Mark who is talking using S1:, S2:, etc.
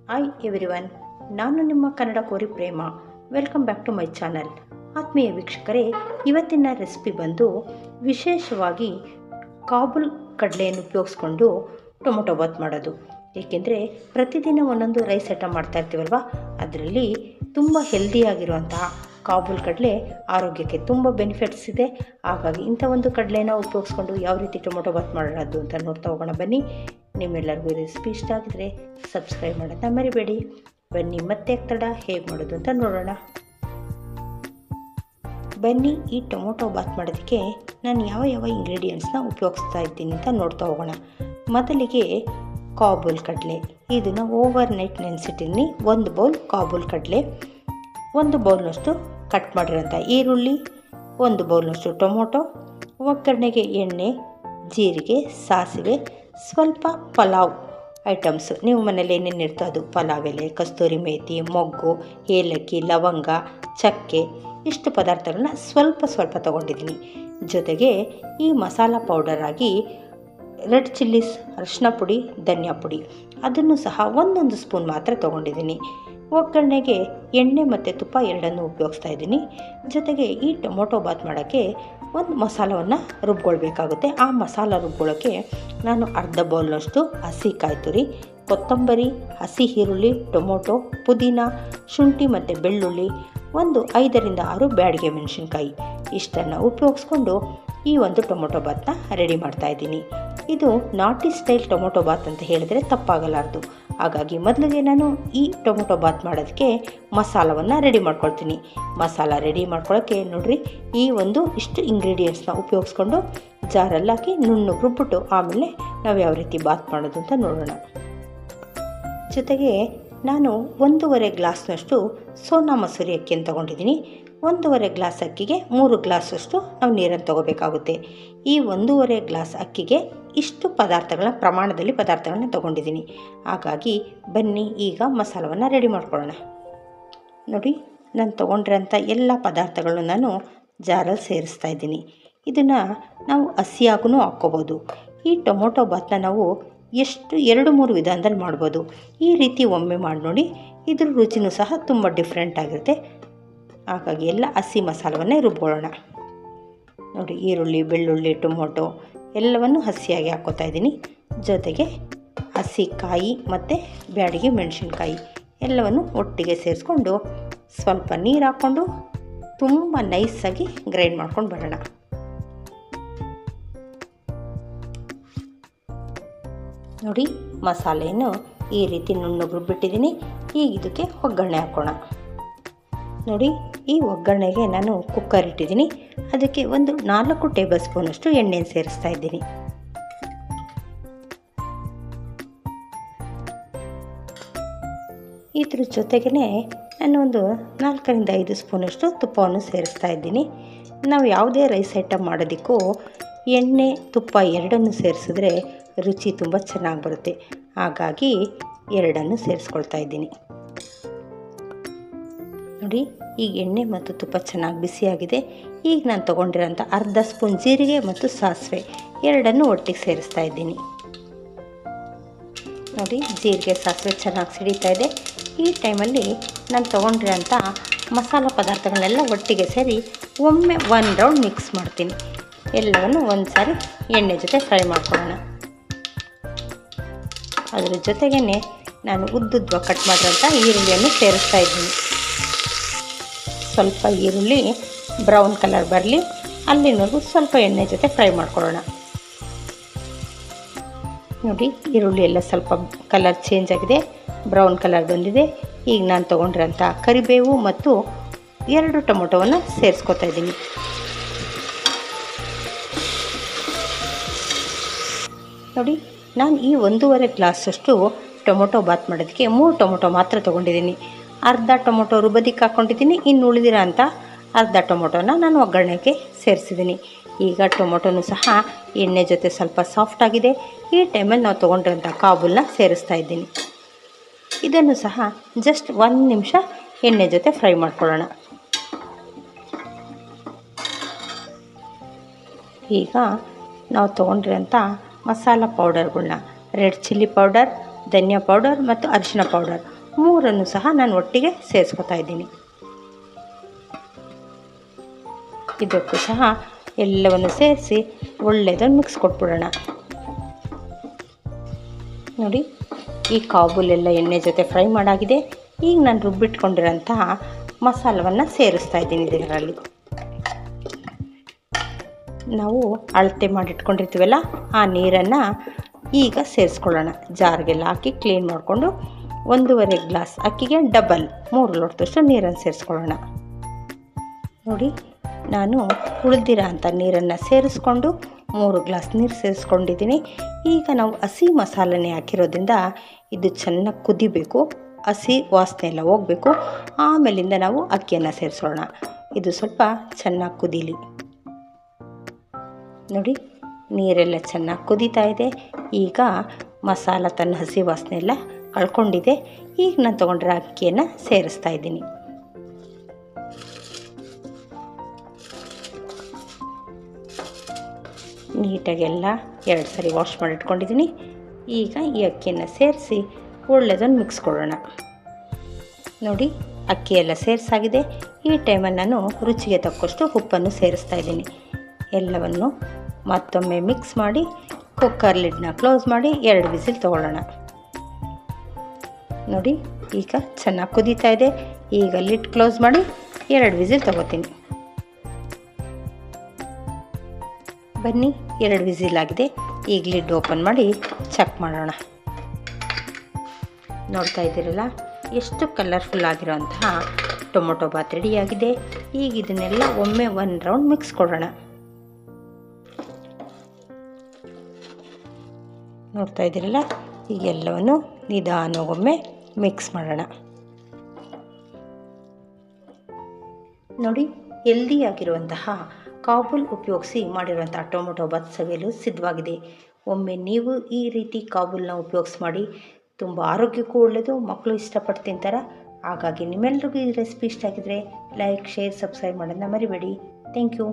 S1: Hi everyone, ನಾನು ನಿಮ್ಮ ಕನ್ನಡ ಕೋರಿ ಪ್ರೇಮ. Welcome back to my channel. ಆತ್ಮೀಯ ವೀಕ್ಷಕರೇ, ಇವತ್ತಿನ ರೆಸಿಪಿ ಬಂದು ವಿಶೇಷವಾಗಿ ಕಾಬೂಲ್ ಕಡಲೆಯನ್ನು ಉಪಯೋಗಿಸ್ಕೊಂಡು ಟೊಮೊಟೊ ಬಾತ್ ಮಾಡೋದು. ಏಕೆಂದರೆ ಪ್ರತಿದಿನ ಒಂದೊಂದು ರೈಸ್ ಐಟಮ್ ಮಾಡ್ತಾ ಇರ್ತೀವಲ್ವ, ಅದರಲ್ಲಿ ತುಂಬ ಹೆಲ್ದಿಯಾಗಿರುವಂತಹ ಕಾಬೂಲ್ ಕಡಲೆ ಆರೋಗ್ಯಕ್ಕೆ ತುಂಬ ಬೆನಿಫಿಟ್ಸ್ ಇದೆ. ಹಾಗಾಗಿ ಇಂಥ ಒಂದು ಕಡಲೆನ ಉಪಯೋಗಿಸ್ಕೊಂಡು ಯಾವ ರೀತಿ ಟೊಮೊಟೊ ಬಾತ್ ಮಾಡೋದು ಅಂತ ನೋಡ್ತಾ ಹೋಗೋಣ ಬನ್ನಿ. ನಿಮ್ಮೆಲ್ಲರಿಗೂ ರೆಸಿಪಿ ಇಷ್ಟ ಆಗಿದ್ರೆ ಸಬ್ಸ್ಕ್ರೈಬ್ ಮಾಡೋದನ್ನ ಮರಿಬೇಡಿ. ಬನ್ನಿ ಮತ್ತೆ ತಡ ಹೇಗೆ ಮಾಡೋದು ಅಂತ ನೋಡೋಣ. ಬನ್ನಿ, ಈ ಟೊಮೊಟೊ ಬಾತ್ ಮಾಡೋದಕ್ಕೆ ನಾನು ಯಾವ ಇಂಗ್ರೀಡಿಯೆಂಟ್ಸ್ನ ಉಪಯೋಗಿಸ್ತಾ ಇದ್ದೀನಿ ಅಂತ ನೋಡ್ತಾ ಹೋಗೋಣ. ಮೊದಲಿಗೆ ಕಾಬೂಲ್ ಕಡಲೆ, ಇದನ್ನು ಓವರ್ ನೈಟ್ ನೆನೆಸಿಟ್ಟಿದ್ದೀನಿ. 1 ಬೌಲ್ ಕಾಬೂಲ್ ಕಡಲೆ, 1 ಬೌಲ್ನಷ್ಟು ಕಟ್ ಮಾಡಿರೋಂಥ ಈರುಳ್ಳಿ, 1 ಬೌಲ್ನಷ್ಟು ಟೊಮೊಟೊ, ಒಗ್ಗರಣೆಗೆ ಎಣ್ಣೆ, ಜೀರಿಗೆ, ಸಾಸಿವೆ, ಸ್ವಲ್ಪ ಪಲಾವ್ ಐಟಮ್ಸ್. ನೀವು ಮನೇಲಿ ಏನೇನಿರ್ತೋ ಅದು, ಪಲಾವ್ ಎಲೆ, ಕಸ್ತೂರಿ ಮೇಥಿ, ಮೊಗ್ಗು, ಏಲಕ್ಕಿ, ಲವಂಗ, ಚಕ್ಕೆ, ಇಷ್ಟು ಪದಾರ್ಥಗಳನ್ನ ಸ್ವಲ್ಪ ತೊಗೊಂಡಿದ್ದೀನಿ. ಜೊತೆಗೆ ಈ ಮಸಾಲ ಪೌಡರ್ ಆಗಿ ರೆಡ್ ಚಿಲ್ಲೀಸ್, ಅರಿಶಿನ ಪುಡಿ, ಧನಿಯಾ ಪುಡಿ, ಅದನ್ನು ಸಹ 1 ಸ್ಪೂನ್ ಮಾತ್ರ ತೊಗೊಂಡಿದ್ದೀನಿ. ಒಗ್ಗರಣೆಗೆ ಎಣ್ಣೆ ಮತ್ತು ತುಪ್ಪ ಎರಡನ್ನೂ ಉಪಯೋಗಿಸ್ತಾ ಇದ್ದೀನಿ. ಜೊತೆಗೆ ಈ ಟೊಮೊಟೊ ಬಾತ್ ಮಾಡೋಕ್ಕೆ ಒಂದು ಮಸಾಲವನ್ನು ರುಬ್ಕೊಳ್ಬೇಕಾಗುತ್ತೆ. ಆ ಮಸಾಲ ರುಬ್ಕೊಳ್ಳೋಕ್ಕೆ ನಾನು ಅರ್ಧ ಬೌಲ್ನಷ್ಟು ಹಸಿ ಕಾಯಿ ತುರಿ, ಕೊತ್ತಂಬರಿ, ಹಸಿ ಈರುಳ್ಳಿ, ಟೊಮೊಟೊ, ಪುದೀನ, ಶುಂಠಿ ಮತ್ತು ಬೆಳ್ಳುಳ್ಳಿ, 5ರಿಂದ 6 ಬ್ಯಾಡಗೆ ಮೆಣಸಿನ್ಕಾಯಿ, ಇಷ್ಟನ್ನು ಉಪಯೋಗಿಸ್ಕೊಂಡು ಈ ಒಂದು ಟೊಮೊಟೊ ಬಾತ್ನ ರೆಡಿ ಮಾಡ್ತಾಯಿದ್ದೀನಿ. ಇದು ನಾಟಿ ಸ್ಟೈಲ್ ಟೊಮೊಟೊ ಬಾತ್ ಅಂತ ಹೇಳಿದರೆ ತಪ್ಪಾಗಲಾರ್ದು. ಹಾಗಾಗಿ ಮೊದಲಿಗೆ ನಾನು ಈ ಟೊಮೊಟೊ ಬಾತ್ ಮಾಡೋದಕ್ಕೆ ಮಸಾಲವನ್ನು ರೆಡಿ ಮಾಡ್ಕೊಳ್ತೀನಿ. ಮಸಾಲ ರೆಡಿ ಮಾಡ್ಕೊಳ್ಳೋಕ್ಕೆ ನೋಡಿರಿ, ಇಷ್ಟು ಇಂಗ್ರೀಡಿಯೆಂಟ್ಸ್ನ ಉಪಯೋಗಿಸ್ಕೊಂಡು ಜಾರಲ್ಲಿ ಹಾಕಿ ನುಣ್ಣಗೆ ರುಬ್ಬಿಟ್ಟು ಆಮೇಲೆ ನಾವು ಯಾವ ರೀತಿ ಬಾತ್ ಮಾಡೋದು ಅಂತ ನೋಡೋಣ. ಜೊತೆಗೆ ನಾನು 1.5 ಗ್ಲಾಸ್ನಷ್ಟು ಸೋನಾ ಮಸೂರಿ ಅಕ್ಕಿಯನ್ನು ತೊಗೊಂಡಿದ್ದೀನಿ. 1.5 ಗ್ಲಾಸ್ ಅಕ್ಕಿಗೆ 3 ಗ್ಲಾಸಷ್ಟು ನಾವು ನೀರನ್ನು ತೊಗೋಬೇಕಾಗುತ್ತೆ. ಈ 1.5 ಗ್ಲಾಸ್ ಅಕ್ಕಿಗೆ ಇಷ್ಟು ಪ್ರಮಾಣದಲ್ಲಿ ಪದಾರ್ಥಗಳನ್ನ ತೊಗೊಂಡಿದ್ದೀನಿ. ಹಾಗಾಗಿ ಬನ್ನಿ ಈಗ ಮಸಾಲವನ್ನು ರೆಡಿ ಮಾಡ್ಕೊಳ್ಳೋಣ. ನೋಡಿ, ನಾನು ತೊಗೊಂಡಿರೋಂಥ ಎಲ್ಲ ಪದಾರ್ಥಗಳನ್ನು ನಾನು ಜಾರಲ್ಲಿ ಸೇರಿಸ್ತಾ ಇದ್ದೀನಿ. ಇದನ್ನು ನಾವು ಹಸಿಯಾಗೂ ಹಾಕ್ಕೋಬೋದು. ಈ ಟೊಮೊಟೊ ಬಾತನ್ನ ನಾವು 2-3 ವಿಧಾನದಲ್ಲಿ ಮಾಡ್ಬೋದು. ಈ ರೀತಿ ಒಮ್ಮೆ ಮಾಡಿ ನೋಡಿ, ಇದ್ರ ರುಚಿನೂ ಸಹ ತುಂಬ ಡಿಫ್ರೆಂಟ್ ಆಗಿರುತ್ತೆ. ಹಾಗಾಗಿ ಎಲ್ಲ ಹಸಿ ಮಸಾಲವನ್ನೇ ರುಬ್ಕೊಳ್ಳೋಣ. ನೋಡಿ, ಈರುಳ್ಳಿ, ಬೆಳ್ಳುಳ್ಳಿ, ಟೊಮೊಟೊ ಎಲ್ಲವನ್ನು ಹಸಿಯಾಗಿ ಹಾಕ್ಕೋತಾ ಇದ್ದೀನಿ. ಜೊತೆಗೆ ಹಸಿ ಕಾಯಿ ಮತ್ತು ಬ್ಯಾಡಗಿ ಮೆಣಸಿನ್ಕಾಯಿ ಎಲ್ಲವನ್ನು ಒಟ್ಟಿಗೆ ಸೇರಿಸ್ಕೊಂಡು ಸ್ವಲ್ಪ ನೀರು ಹಾಕ್ಕೊಂಡು ತುಂಬ ನೈಸಾಗಿ ಗ್ರೈಂಡ್ ಮಾಡ್ಕೊಂಡು ಬರೋಣ. ನೋಡಿ, ಮಸಾಲೆಯನ್ನು ಈ ರೀತಿ ನುಣ್ಣಗೆ ರುಬ್ಬಿಟ್ಟಿದ್ದೀನಿ. ಈಗ ಇದಕ್ಕೆ ಒಗ್ಗರಣೆ ಹಾಕೋಣ. ನೋಡಿ, ಈ ಒಗ್ಗರಣೆಗೆ ನಾನು ಕುಕ್ಕರ್ ಇಟ್ಟಿದ್ದೀನಿ. ಅದಕ್ಕೆ 4 ಟೇಬಲ್ ಸ್ಪೂನಷ್ಟು ಎಣ್ಣೆಯನ್ನು ಸೇರಿಸ್ತಾ ಇದ್ದೀನಿ. ಇದ್ರ ಜೊತೆಗೇ ನಾನು 4ರಿಂದ 5 ಸ್ಪೂನಷ್ಟು ತುಪ್ಪವನ್ನು ಸೇರಿಸ್ತಾ ಇದ್ದೀನಿ. ನಾವು ಯಾವುದೇ ರೈಸ್ ಐಟಮ್ ಮಾಡೋದಕ್ಕೂ ಎಣ್ಣೆ, ತುಪ್ಪ ಎರಡನ್ನು ಸೇರಿಸಿದ್ರೆ ರುಚಿ ತುಂಬ ಚೆನ್ನಾಗಿ ಬರುತ್ತೆ. ಹಾಗಾಗಿ ಎರಡನ್ನು ಸೇರಿಸ್ಕೊಳ್ತಾ ಇದ್ದೀನಿ. ನೋಡಿ, ಈಗ ಎಣ್ಣೆ ಮತ್ತು ತುಪ್ಪ ಚೆನ್ನಾಗಿ ಬಿಸಿಯಾಗಿದೆ. ಈಗ ನಾನು ತೊಗೊಂಡಿರೋಂಥ ಅರ್ಧ ಸ್ಪೂನ್ ಜೀರಿಗೆ ಮತ್ತು ಸಾಸಿವೆ ಎರಡನ್ನು ಒಟ್ಟಿಗೆ ಸೇರಿಸ್ತಾ ಇದ್ದೀನಿ. ನೋಡಿ, ಜೀರಿಗೆ ಸಾಸಿವೆ ಚೆನ್ನಾಗಿ ಸಿಡಿತಾ ಇದೆ. ಈ ಟೈಮಲ್ಲಿ ನಾನು ತೊಗೊಂಡಿರೋಂಥ ಮಸಾಲ ಪದಾರ್ಥಗಳನ್ನೆಲ್ಲ ಒಟ್ಟಿಗೆ ಸೇರಿ ಒಮ್ಮೆ 1 ರೌಂಡ್ ಮಿಕ್ಸ್ ಮಾಡ್ತೀನಿ. ಎಲ್ಲವನ್ನು ಒಂದು ಸಾರಿ ಎಣ್ಣೆ ಜೊತೆ ಫ್ರೈ ಮಾಡ್ಕೊಳ್ಳೋಣ. ಅದರ ಜೊತೆಗೇ ನಾನು ಉದ್ದುದ್ವಾಗಿ ಕಟ್ ಮಾಡಿರೋಂಥ ಈರುಳ್ಳಿಯನ್ನು ಸೇರಿಸ್ತಾ ಇದ್ದೀನಿ. ಸ್ವಲ್ಪ ಈರುಳ್ಳಿ ಬ್ರೌನ್ ಕಲರ್ ಬರಲಿ, ಅಲ್ಲಿನವರೆಗೂ ಸ್ವಲ್ಪ ಎಣ್ಣೆ ಜೊತೆ ಫ್ರೈ ಮಾಡ್ಕೊಳ್ಳೋಣ. ನೋಡಿ, ಈರುಳ್ಳಿ ಎಲ್ಲ ಸ್ವಲ್ಪ ಕಲರ್ ಚೇಂಜ್ ಆಗಿದೆ, ಬ್ರೌನ್ ಕಲರ್ ಬಂದಿದೆ. ಈಗ ನಾನು ತೊಗೊಂಡಿರೋಂಥ ಕರಿಬೇವು ಮತ್ತು 2 ಟೊಮೊಟೊವನ್ನು ಸೇರಿಸ್ಕೊತಾ ಇದ್ದೀನಿ. ನೋಡಿ, ನಾನು ಈ 1.5 ಗ್ಲಾಸಷ್ಟು ಟೊಮೊಟೊ ಬಾತ್ ಮಾಡೋದಕ್ಕೆ 3 ಟೊಮೊಟೊ ಮಾತ್ರ ತೊಗೊಂಡಿದ್ದೀನಿ. ಅರ್ಧ ಟೊಮೊಟೊ ರುಬ್ಬೋದಕ್ಕೆ ಹಾಕ್ಕೊಂಡಿದ್ದೀನಿ. ಇನ್ನು ಉಳಿದಿರೋ ಅಂಥ ಅರ್ಧ ಟೊಮೊಟೊನ ನಾನು ಒಗ್ಗರಣೆಗೆ ಸೇರಿಸಿದ್ದೀನಿ. ಈಗ ಟೊಮೊಟೊನೂ ಸಹ ಎಣ್ಣೆ ಜೊತೆ ಸ್ವಲ್ಪ ಸಾಫ್ಟ್ ಆಗಿದೆ. ಈ ಟೈಮಲ್ಲಿ ನಾವು ತೊಗೊಂಡಿರೋಂಥ ಕಾಬೂಲನ್ನ ಸೇರಿಸ್ತಾ ಇದ್ದೀನಿ. ಇದನ್ನು ಸಹ ಜಸ್ಟ್ 1 ನಿಮಿಷ ಎಣ್ಣೆ ಜೊತೆ ಫ್ರೈ ಮಾಡ್ಕೊಳ್ಳೋಣ. ಈಗ ನಾವು ತೊಗೊಂಡಿರೋಂಥ ಮಸಾಲ ಪೌಡರ್ಗಳನ್ನ ರೆಡ್ ಚಿಲ್ಲಿ ಪೌಡರ್, ಧನಿಯಾ ಪೌಡರ್ ಮತ್ತು ಅರಿಶಿನ ಪೌಡರ್ ಮೂರನ್ನು ಸಹ ನಾನು ಒಟ್ಟಿಗೆ ಸೇರಿಸ್ಕೊತಾ ಇದ್ದೀನಿ. ಇದಕ್ಕೂ ಸಹ ಎಲ್ಲವನ್ನು ಸೇರಿಸಿ ಒಳ್ಳೆಯದನ್ನು ಮಿಕ್ಸ್ ಕೊಟ್ಬಿಡೋಣ. ನೋಡಿ, ಈ ಕಾಬೂಲೆಲ್ಲ ಎಣ್ಣೆ ಜೊತೆ ಫ್ರೈ ಮಾಡಾಗಿದೆ. ಈಗ ನಾನು ರುಬ್ಬಿಟ್ಕೊಂಡಿರೋಂತಹ ಮಸಾಲವನ್ನು ಸೇರಿಸ್ತಾ ಇದ್ದೀನಿ ಇದರಲ್ಲಿ. ನಾವು ಅಳತೆ ಮಾಡಿಟ್ಕೊಂಡಿರ್ತೀವಲ್ಲ ಆ ನೀರನ್ನು ಈಗ ಸೇರಿಸ್ಕೊಳ್ಳೋಣ. ಜಾರ್ಗೆಲ್ಲ ಹಾಕಿ ಕ್ಲೀನ್ ಮಾಡಿಕೊಂಡು 1.5 ಗ್ಲಾಸ್ ಅಕ್ಕಿಗೆ ಡಬಲ್ 3 ಲೋಟದಷ್ಟು ನೀರನ್ನು ಸೇರಿಸ್ಕೊಳ್ಳೋಣ. ನೋಡಿ, ನಾನು ಉಳಿದಿರೋ ಅಂಥ ನೀರನ್ನು ಸೇರಿಸ್ಕೊಂಡು 3 ಗ್ಲಾಸ್ ನೀರು ಸೇರಿಸ್ಕೊಂಡಿದ್ದೀನಿ. ಈಗ ನಾವು ಹಸಿ ಮಸಾಲೆನೇ ಹಾಕಿರೋದ್ರಿಂದ ಇದು ಚೆನ್ನಾಗಿ ಕುದಿಬೇಕು, ಹಸಿ ವಾಸನೆ ಎಲ್ಲ ಹೋಗಬೇಕು. ಆಮೇಲಿಂದ ನಾವು ಅಕ್ಕಿಯನ್ನು ಸೇರಿಸೋಣ. ಇದು ಸ್ವಲ್ಪ ಚೆನ್ನಾಗಿ ಕುದೀಲಿ. ನೋಡಿ, ನೀರೆಲ್ಲ ಚೆನ್ನಾಗಿ ಕುದೀತಾ ಇದೆ. ಈಗ ಮಸಾಲ ತನ್ನ ಹಸಿ ವಾಸನೆ ಎಲ್ಲ ಕಳ್ಕೊಂಡಿದೆ. ಈಗ ನಾನು ತೊಗೊಂಡಿರೋ ಅಕ್ಕಿಯನ್ನು ಸೇರಿಸ್ತಾ ಇದ್ದೀನಿ. ನೀಟಾಗೆಲ್ಲ 2 ಸರಿ ವಾಶ್ ಮಾಡಿ ಇಟ್ಕೊಂಡಿದ್ದೀನಿ. ಈಗ ಈ ಅಕ್ಕಿಯನ್ನು ಸೇರಿಸಿ ಒಳ್ಳೆಯದನ್ನು ಮಿಕ್ಸ್ ಕೊಡೋಣ. ನೋಡಿ, ಅಕ್ಕಿ ಎಲ್ಲ ಸೇರಿಸಾಗಿದೆ. ಈ ಟೈಮಲ್ಲಿ ನಾನು ರುಚಿಗೆ ತಕ್ಕಷ್ಟು ಉಪ್ಪನ್ನು ಸೇರಿಸ್ತಾ ಇದ್ದೀನಿ. ಎಲ್ಲವನ್ನು ಮತ್ತೊಮ್ಮೆ ಮಿಕ್ಸ್ ಮಾಡಿ ಕುಕ್ಕರ್ ಲಿಡ್ನ ಕ್ಲೋಸ್ ಮಾಡಿ 2 ವಿಸಿಲ್ ತೊಗೊಳ್ಳೋಣ. ನೋಡಿ, ಈಗ ಚೆನ್ನಾಗಿ ಕುದೀತಾ ಇದೆ. ಈಗ ಲಿಡ್ ಕ್ಲೋಸ್ ಮಾಡಿ 2 ವಿಸಿಲ್ ತೊಗೋತೀನಿ. ಬನ್ನಿ, 2 ವಿಸಿಲ್ ಆಗಿದೆ. ಈಗ ಲಿಡ್ ಓಪನ್ ಮಾಡಿ ಚೆಕ್ ಮಾಡೋಣ. ನೋಡ್ತಾ ಇದ್ದೀರಲ್ಲ, ಎಷ್ಟು ಕಲರ್ಫುಲ್ ಆಗಿರೋಂತಹ ಟೊಮೊಟೊ ಬಾತ್ ರೆಡಿಯಾಗಿದೆ. ಈಗ ಇದನ್ನೆಲ್ಲ ಒಮ್ಮೆ 1 ರೌಂಡ್ ಮಿಕ್ಸ್ ಕೊಡೋಣ. ನೋಡ್ತಾ ಇದ್ದೀರಲ್ಲ, ಈಗ ಎಲ್ಲವನ್ನು ನಿಧಾನಗೊಮ್ಮೆ ಮಿಕ್ಸ್ ಮಾಡೋಣ. ನೋಡಿ, ಹೆಲ್ದಿಯಾಗಿರುವಂತಹ ಕಾಬೂಲ್ ಉಪಯೋಗಿಸಿ ಮಾಡಿರುವಂಥ ಟೊಮೊಟೊ ಬಾತ್ ಸವಿಯಲು ಸಿದ್ಧವಾಗಿದೆ. ಒಮ್ಮೆ ನೀವು ಈ ರೀತಿ ಕಾಬೂಲ್ನ ಉಪಯೋಗಿಸಿ ಮಾಡಿ. ತುಂಬ ಆರೋಗ್ಯಕ್ಕೂ ಒಳ್ಳೆಯದು, ಮಕ್ಕಳು ಇಷ್ಟಪಟ್ಟು ತಿಂತಾರೆ. ಹಾಗಾಗಿ ನಿಮ್ಮೆಲ್ರಿಗೂ ಈ ರೆಸಿಪಿ ಇಷ್ಟ ಆಗಿದ್ರೆ ಲೈಕ್, ಶೇರ್, ಸಬ್ಸ್ಕ್ರೈಬ್ ಮಾಡೋದನ್ನ ಮರಿಬೇಡಿ. Thank you.